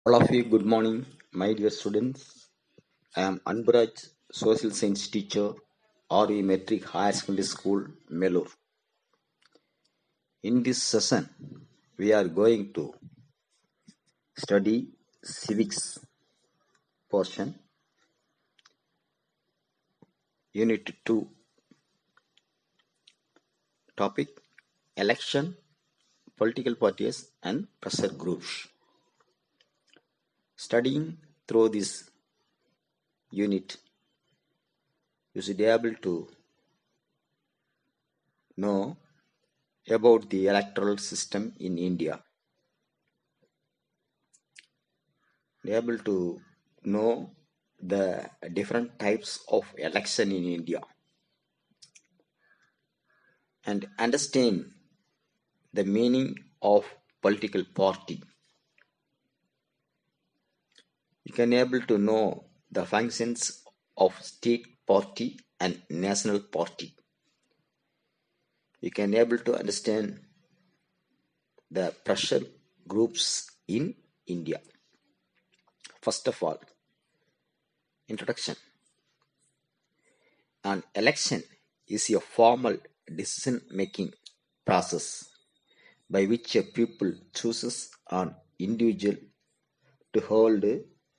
All of you, good morning, my dear students. I am Anburaj, Social Science teacher, RV Metric Higher Secondary School, Melur. In this session, we are going to study civics portion, unit 2, topic election, political parties, and pressure groups. Studying through this unit, you should be able to know about the electoral system in India, be able to know the different types of election in India and understand the meaning of political party. You can able to know the functions of state party and national party. You can able to understand the pressure groups in India. First of all, introduction. An election is a formal decision-making process by which a people chooses an individual to hold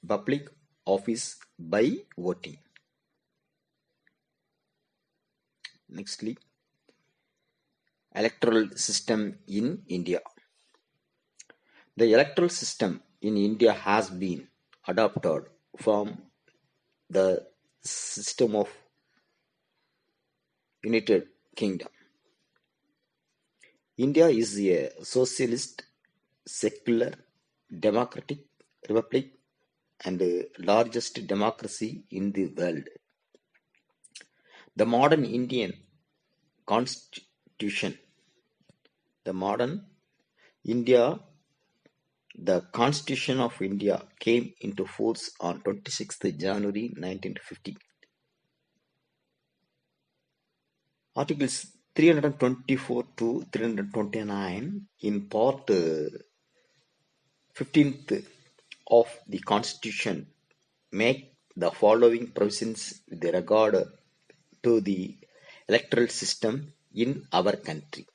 public office by voting. Nextly, electoral system in India. The electoral system in India has been adopted from the system of United Kingdom. India is a socialist, secular, democratic republic and the largest democracy in the world. The modern Indian constitution, the modern India, the Constitution of India came into force on 26th January 1950. Articles 324 to 329 in part 15th of the Constitution make the following provisions with regard to the electoral system in our country.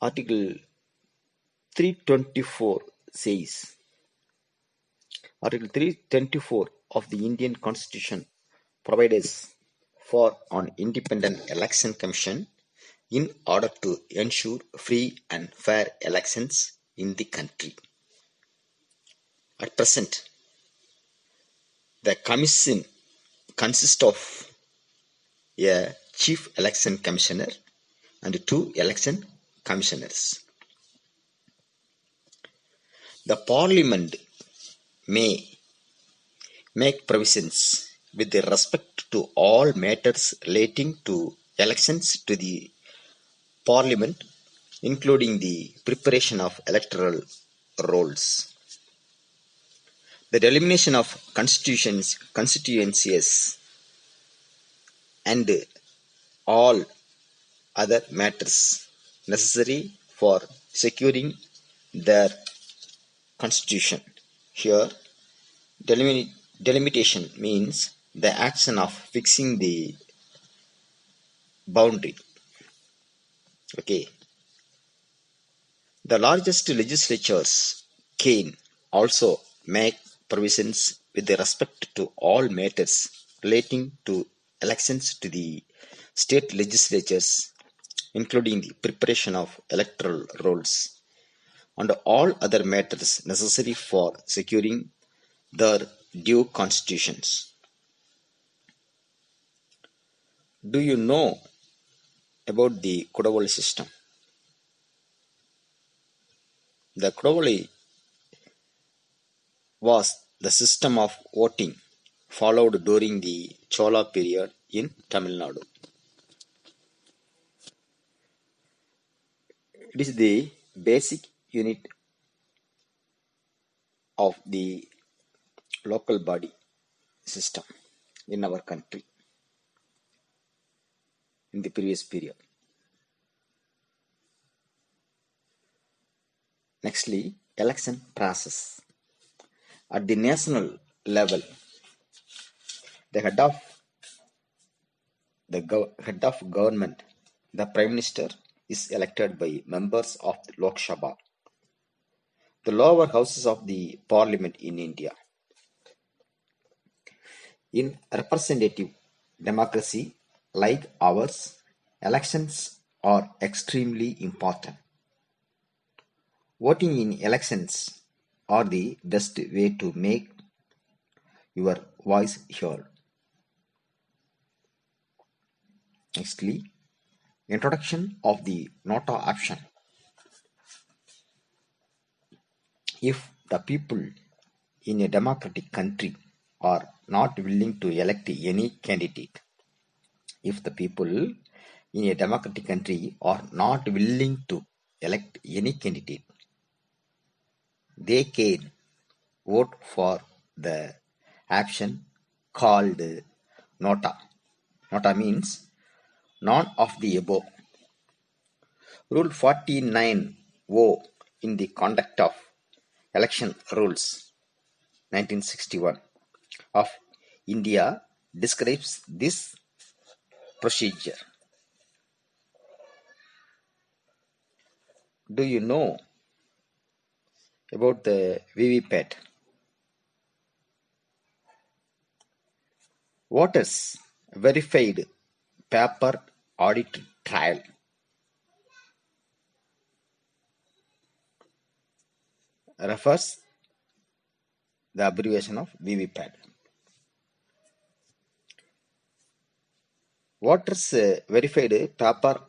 Article 324 says, Article 324 of the Indian Constitution provides for an independent election commission in order to ensure free and fair elections in the country. At present, the commission consists of a chief election commissioner and two election commissioners. The Parliament may make provisions with respect to all matters relating to elections to the Parliament, including the preparation of electoral rolls, the delimitation of constituencies, and all other matters necessary for securing their constitution. Here, delimitation means the action of fixing the boundary. Okay. The largest legislatures can also make provisions with respect to all matters relating to elections to the state legislatures, including the preparation of electoral rolls and all other matters necessary for securing their due constitutions. Do you know about the Kodavoli system? The Kodavoli was the system of voting followed during the Chola period in Tamil Nadu. It is the basic unit of the local body system in our country in the previous period. Nextly, election process. At the national level, the head of government, the Prime Minister, is elected by members of the Lok Sabha, the lower houses of the Parliament in India. In representative democracy like ours, elections are extremely important. Voting in elections are the best way to make your voice heard. Nextly, introduction of the nota option. If the people in a democratic country are not willing to elect any candidate, if the people in a democratic country are not willing to elect any candidate, they can vote for the option called nota. Nota means none of the above. Rule 49O in the Conduct of Election Rules 1961 of India describes this procedure. Do you know about the VVPAT? Voters verified paper audit trial refers the abbreviation of VVPAT. Voters verified paper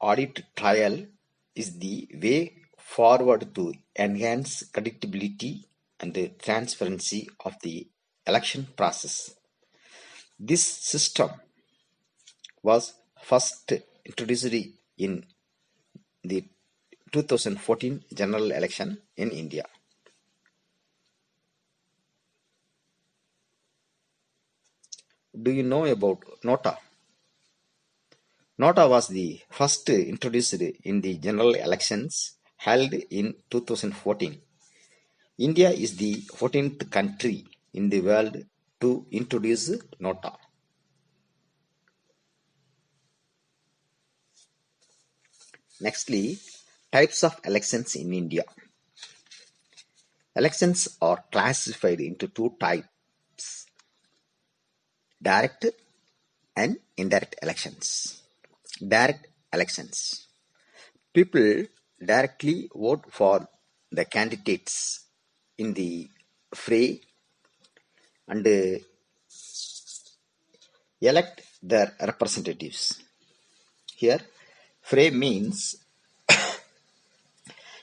audit trial is the way forward to enhance predictability and the transparency of the election process. This system was first introduced in the 2014 general election in India. Do you know about Nota? Nota was the first introduced in the general elections held in 2014. India is the 14th country in the world to introduce Nota. Nextly, types of elections in India. Elections are classified into two types: direct and indirect elections. Direct elections. People directly vote for the candidates in the fray and elect their representatives. Here, fray means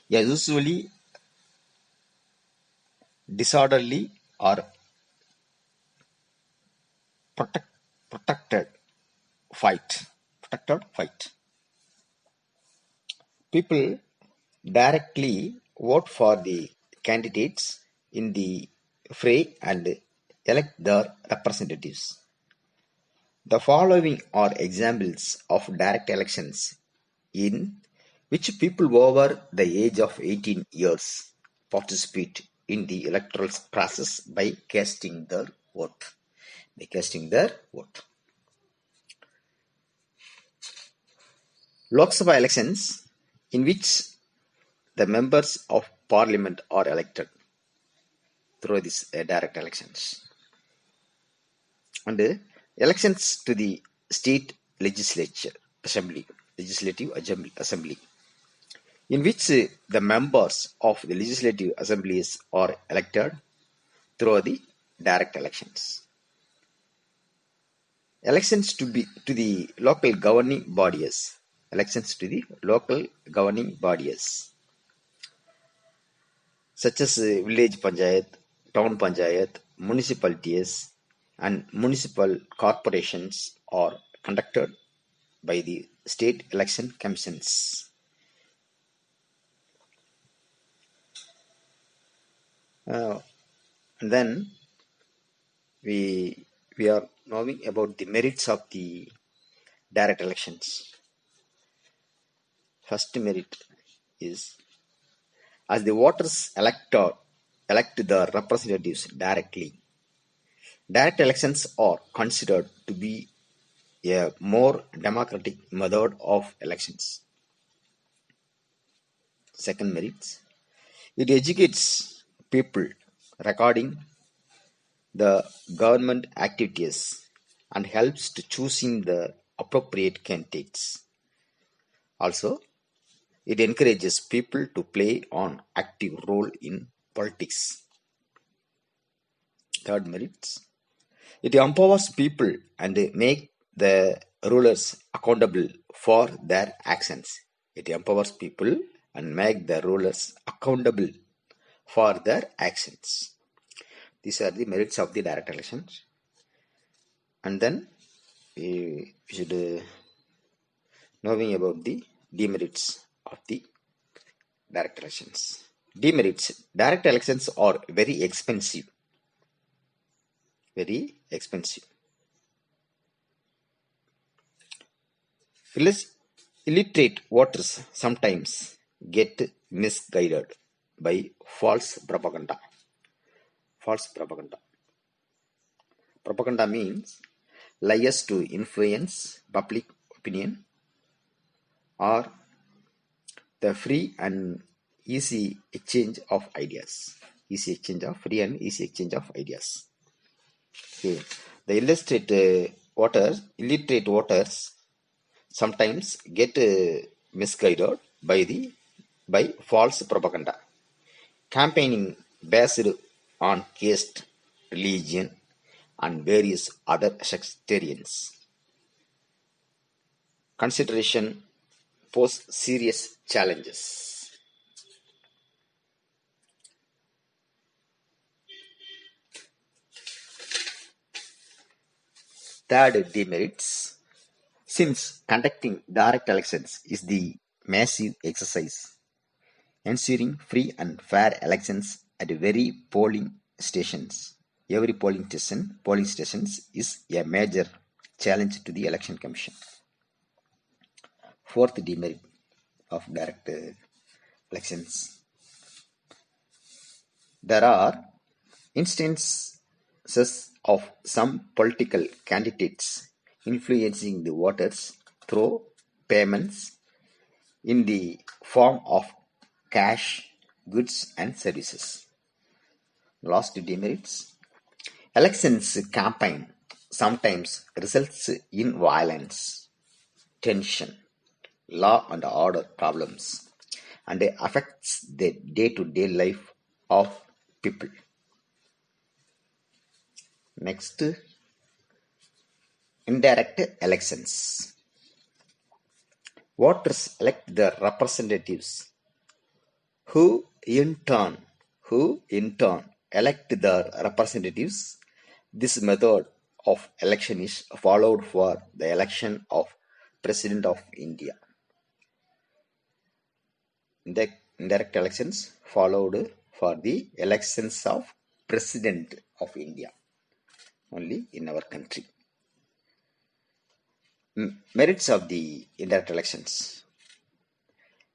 usually disorderly or protect, protected fight. Protected fight. People directly vote for the candidates in the fray and elect their representatives. The following are examples of direct elections in which people over the age of 18 years participate in the electoral process by casting their vote. Lok Sabha elections, in which the members of parliament are elected through these direct elections. And elections to the state legislative assembly, in which the members of the legislative assemblies are elected through the direct elections. Elections to the local governing bodies. Elections to the local governing bodies, such as village panchayat, town panchayat, municipalities, and municipal corporations are conducted by the state election commissions. And then we are knowing about the merits of the direct elections. First merit is as the voters elect the representatives directly. Direct elections are considered to be a more democratic method of elections. Second merits, it educates people regarding the government activities and helps to choosing the appropriate candidates. Also, it encourages people to play an active role in politics. Third merits, it empowers people and make the rulers accountable for their actions. It empowers people and make the rulers accountable for their actions. These are the merits of the direct elections. And then we should knowing about the demerits of the direct elections. Demerits. Direct elections are very expensive. Very expensive. Illiterate voters sometimes get misguided by false propaganda. False propaganda. Propaganda means lies to influence public opinion or the free and easy exchange of ideas. Free and easy exchange of ideas. Okay. The illiterate voters sometimes get misguided by false propaganda. Campaigning based on caste, religion, and various other sectarians. Consideration pose serious challenges. Third demerits. Since conducting direct elections is the massive exercise, ensuring free and fair elections at every polling stations is a major challenge to the election commission. Fourth demerit of direct elections. There are instances of some political candidates influencing the voters through payments in the form of cash, goods, and services. Last demerits. Elections campaign sometimes results in violence, tension, law and order problems, and affects the day-to-day life of people. Next, indirect elections. Voters elect the representatives who in turn elect the representatives. This method of election is followed for the election of President of India. The indirect elections followed for the elections of President of India only in our country. Merits of the indirect elections.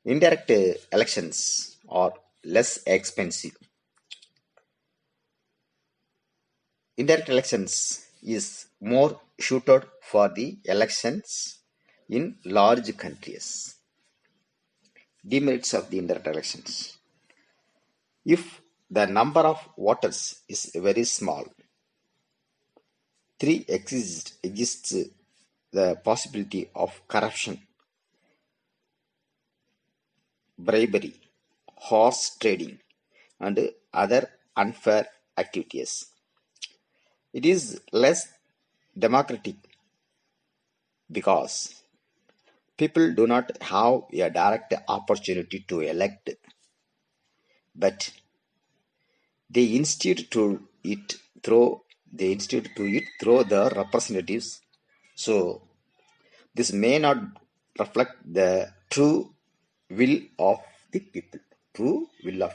Indirect elections are less expensive. Indirect elections is more suited for the elections in large countries. Demerits of the indirect elections. If the number of voters is very small, exists the possibility of corruption, bribery, horse trading, and other unfair activities. It is less democratic because people do not have a direct opportunity to elect, but they institute it through the representatives. So this may not reflect the true will of the people. True will of